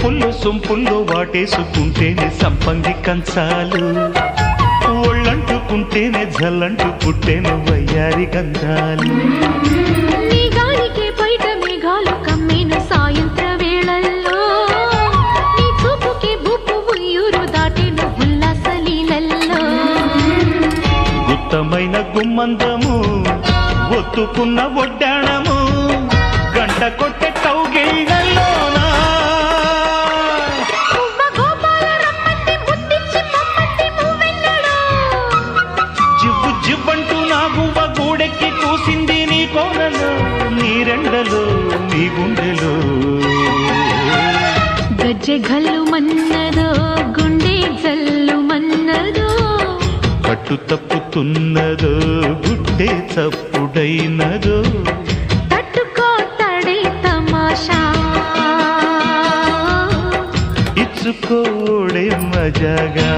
వంపుల్లో సొంపుల్లో వాటేసుకుంటేనే సంపంగి కంచాలు, ఒళ్ళంటుకుంటేనే జల్లంటు పుట్టేను వయ్యారి గంధాలు. నీ గాలికే బయట మేఘాలు కమ్మేను సాయంత్ర వేళల్లో, నీ చూపుకే బూపు ఉయ్యూరు దాటేను ఉల్లాస లీలల్లో. గుత్తమైన గుమ్మందము ఒత్తుకున్న ఒడ్డాణము గంట కొట్టే కౌగిళ్ళలోనా జివ్వు జివ్వంటూ నా గువ్వ గూడెక్కి కూసింది నీ కోనలో, నీ రెండలో నీ గుండెలో. గజ్జె గల్లు మన్నదో గుండె జల్లు మన్నదో, పట్టు తప్పుతున్నదో గుడ్డే చప్పుడైనదో, తట్టుకోతడే తమాషా ఇచ్చుకోడే మజాగా.